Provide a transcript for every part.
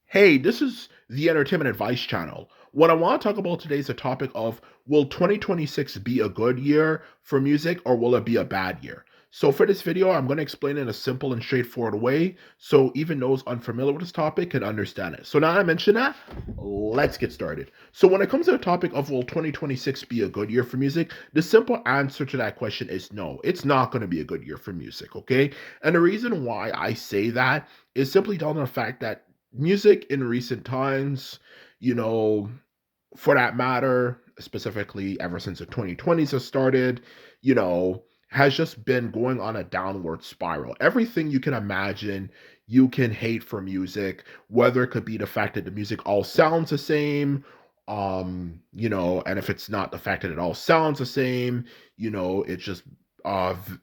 Hey, this is the Entertainment Advice Channel. What I want to talk about today is the topic of will 2026 be a good year for music or will it be a bad year? So, for this video, I'm going to explain it in a simple and straightforward way so even those unfamiliar with this topic can understand it. So, now that I mentioned that, let's get started. So, when it comes to the topic of will 2026 be a good year for music, the simple answer to that question is no, it's not going to be a good year for music, okay? And the reason why I say that is simply down to the fact that music in recent times, you know, for that matter, specifically ever since the 2020s has started, has just been going on a downward spiral. Everything you can imagine, you can hate for music, whether it could be the fact that the music all sounds the same, and if it's not the fact that it all sounds the same, it's just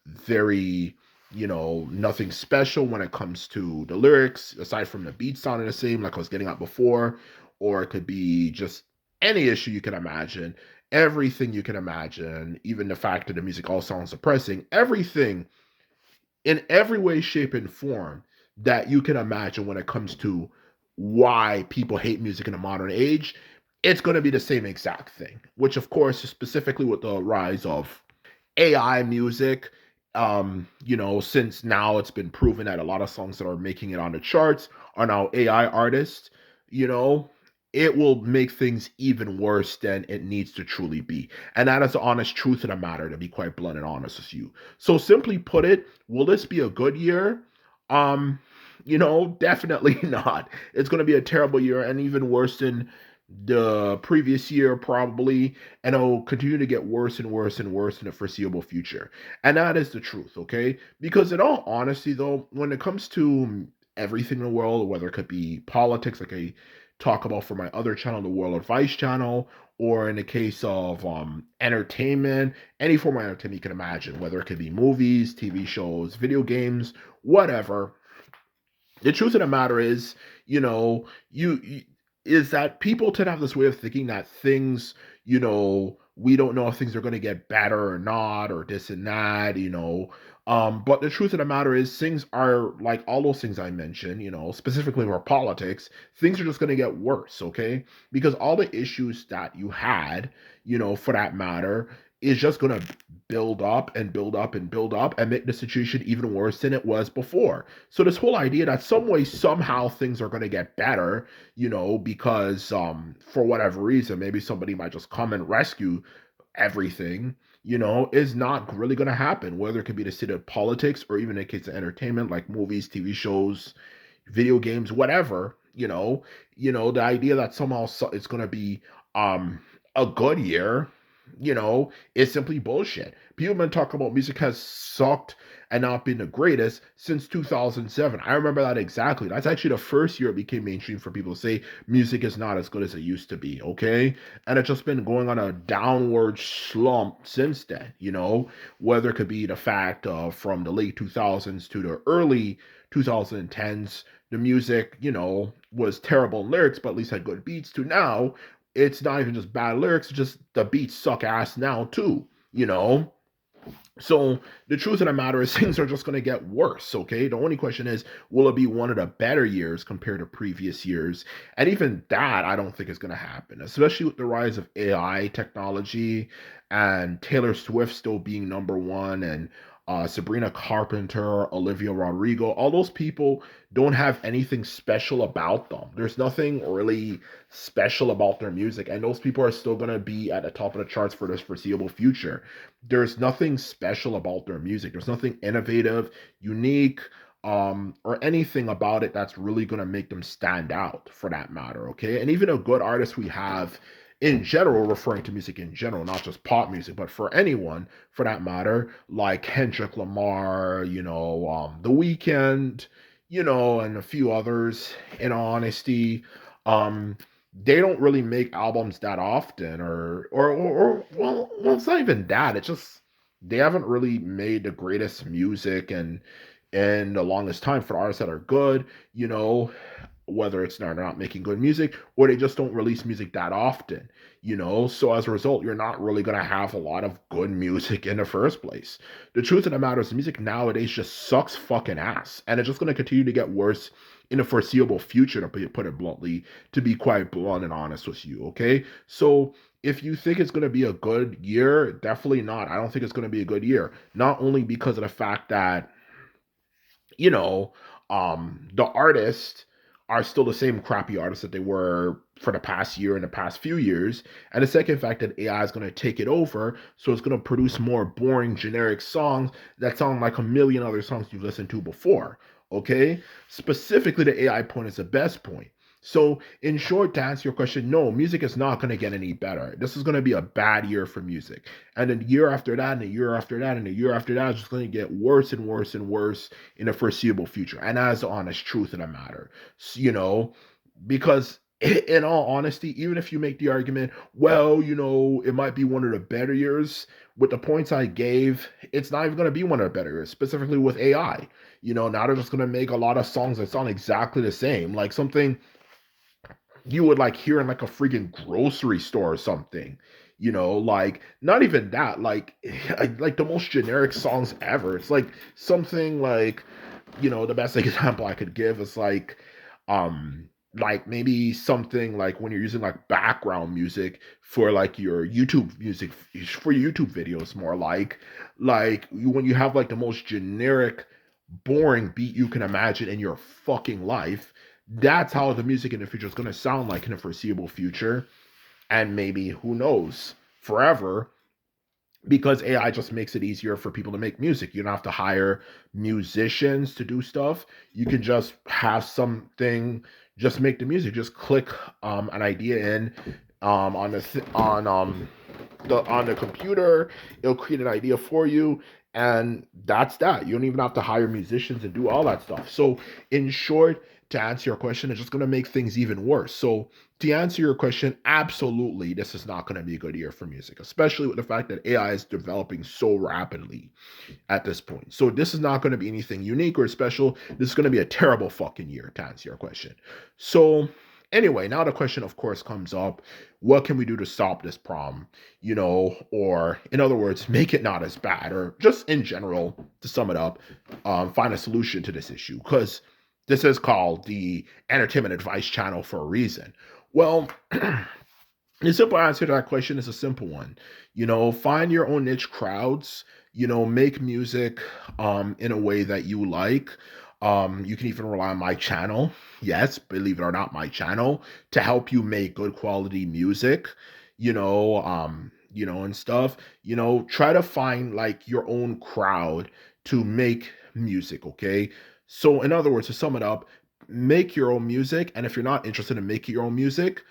very nothing special when it comes to the lyrics, aside from the beat sounding the same, like I was getting at before, or it could be just any issue you can imagine, everything you can imagine, even the fact that the music all sounds depressing, everything in every way, shape, and form that you can imagine when it comes to why people hate music in the modern age, it's going to be the same exact thing, which, of course, is specifically with the rise of AI music. Since now it's been proven that a lot of songs that are making it on the charts are now AI artists, you know, it will make things even worse than it needs to truly be. And that is the honest truth of the matter, to be quite blunt and honest with you. So simply put it, will this be a good year? Definitely not. It's going to be a terrible year and even worse than the previous year probably, and it'll continue to get worse and worse and worse in the foreseeable future. And that is the truth, okay? Because in all honesty though, when it comes to everything in the world, whether it could be politics like I talk about for my other channel, the World Advice channel, or in the case of entertainment, any form of entertainment you can imagine, whether it could be movies, TV shows, video games, whatever, the truth of the matter is, you is that people tend to have this way of thinking that things, we don't know if things are going to get better or not, or this and that, But the truth of the matter is, things are like all those things I mentioned, specifically for politics, things are just going to get worse, okay? Because all the issues that you had, for that matter, is just going to build up and build up and build up and make the situation even worse than it was before. So this whole idea that some way somehow things are going to get better, because for whatever reason maybe somebody might just come and rescue everything, is not really going to happen, whether it could be the state of politics or even in the case of entertainment like movies, TV shows, video games, whatever. The idea that somehow it's going to be a good year, is simply bullshit. People have been talking about music has sucked and not been the greatest since 2007. I remember that exactly. That's actually the first year it became mainstream for people to say music is not as good as it used to be, okay? And it's just been going on a downward slump since then, whether it could be the fact of from the late 2000s to the early 2010s, the music, was terrible in lyrics, but at least had good beats, to now it's not even just bad lyrics, it's just the beats suck ass now too, So the truth of the matter is things are just going to get worse, okay? The only question is, will it be one of the better years compared to previous years? And even that, I don't think is going to happen, especially with the rise of AI technology and Taylor Swift still being number one and Sabrina Carpenter, Olivia Rodrigo, all those people don't have anything special about them. There's nothing really special about their music, and those people are still going to be at the top of the charts for this foreseeable future. There's nothing special about their music. There's nothing innovative, unique, or anything about it that's really going to make them stand out for that matter, okay? And even a good artist we have in general, referring to music in general, not just pop music, but for anyone for that matter, like Kendrick Lamar, The Weeknd, and a few others, in all honesty, they don't really make albums that often, or well, it's not even that. It's just they haven't really made the greatest music and the longest time for artists that are good, whether it's they're not making good music or they just don't release music that often, So as a result, you're not really going to have a lot of good music in the first place. The truth of the matter is, music nowadays just sucks fucking ass, and it's just going to continue to get worse in the foreseeable future, to put it bluntly, to be quite blunt and honest with you, okay? So if you think it's going to be a good year, definitely not. I don't think it's going to be a good year. Not only because of the fact that, you know, the artists are still the same crappy artists that they were for the past year and the past few years. And the second fact that AI is going to take it over, so it's going to produce more boring, generic songs that sound like a million other songs you've listened to before. Okay? Specifically, the AI point is the best point. So, in short, to answer your question, no, music is not going to get any better. This is going to be a bad year for music. And then the year after that, and the year after that, and the year after that, is just going to get worse and worse and worse in the foreseeable future. And that's the honest truth of the matter. Because in all honesty, even if you make the argument, well, it might be one of the better years, with the points I gave, it's not even going to be one of the better years, specifically with AI. Now they're just going to make a lot of songs that sound exactly the same, like something you would like hear in like a freaking grocery store or something. Like not even that, like like the most generic songs ever. It's like something like, the best example I could give is like maybe something like when you're using like background music for like your YouTube music, for your YouTube videos, more like when you have like the most generic boring beat you can imagine in your fucking life. That's how the music in the future is going to sound like in the foreseeable future, and maybe, who knows, forever, because AI just makes it easier for people to make music. You don't have to hire musicians to do stuff. You can just have something, just make the music. Just click an idea in on the computer. It'll create an idea for you, and that's that. You don't even have to hire musicians and do all that stuff. So, in short, to answer your question, it's just going to make things even worse. So, to answer your question, absolutely, this is not going to be a good year for music, especially with the fact that AI is developing so rapidly at this point. So, this is not going to be anything unique or special. This is going to be a terrible fucking year, to answer your question. So, anyway, now the question, of course, comes up: what can we do to stop this problem? Or in other words, make it not as bad, or just in general, to sum it up, find a solution to this issue. Because this is called the Entertainment Advice Channel for a reason. Well, the simple answer to that question is a simple one. Find your own niche crowds, make music in a way that you like. You can even rely on my channel. Yes, believe it or not, my channel, to help you make good quality music, and stuff. Try to find like your own crowd to make music, okay? So in other words, to sum it up, make your own music. And if you're not interested in making your own music,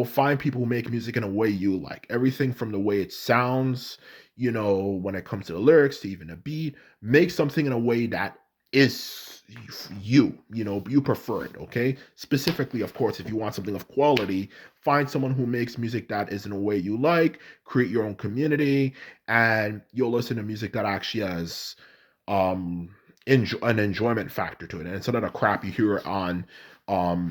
find people who make music in a way you like. Everything from the way it sounds, when it comes to the lyrics, to even a beat. Make something in a way that is you prefer it, okay? Specifically, of course, if you want something of quality, find someone who makes music that is in a way you like, create your own community, and you'll listen to music that actually has um an enjoyment factor to it, and instead of the crap you hear on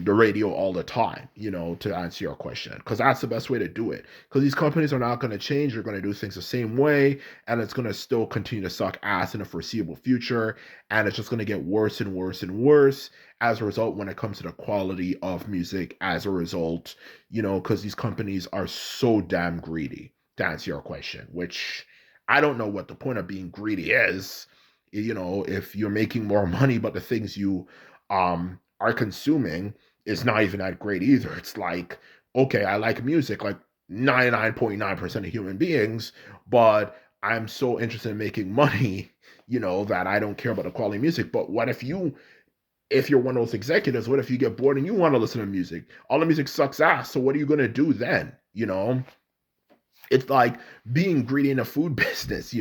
the radio all the time, to answer your question, because that's the best way to do it, because these companies are not going to change. They're going to do things the same way, and it's going to still continue to suck ass in the foreseeable future, and it's just going to get worse and worse and worse as a result when it comes to the quality of music as a result, because these companies are so damn greedy, to answer your question, which I don't know what the point of being greedy is, if you're making more money, but the things you are consuming is not even that great either. It's like, okay, I like music like 99.9% of human beings, but I'm so interested in making money, that I don't care about the quality of music. But what if you're one of those executives, what if you get bored and you want to listen to music? All the music sucks ass. So what are you going to do then? It's like being greedy in a food business,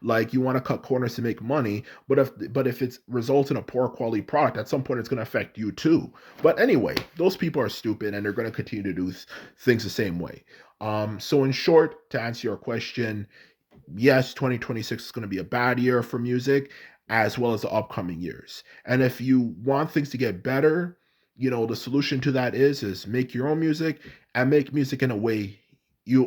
like you want to cut corners to make money, but if it results in a poor quality product, at some point it's going to affect you too. But anyway, those people are stupid, and they're going to continue to do things the same way. So in short, to answer your question, yes, 2026 is going to be a bad year for music, as well as the upcoming years. And if you want things to get better, the solution to that is make your own music, and make music in a way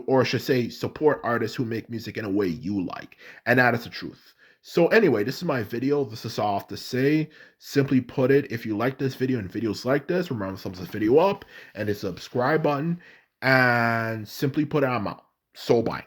or I should say, support artists who make music in a way you like. And that is the truth. So anyway, this is my video. This is all I have to say. Simply put it, if you like this video and videos like this, remember to thumbs this video up and the subscribe button. And simply put it, I'm out. So bye.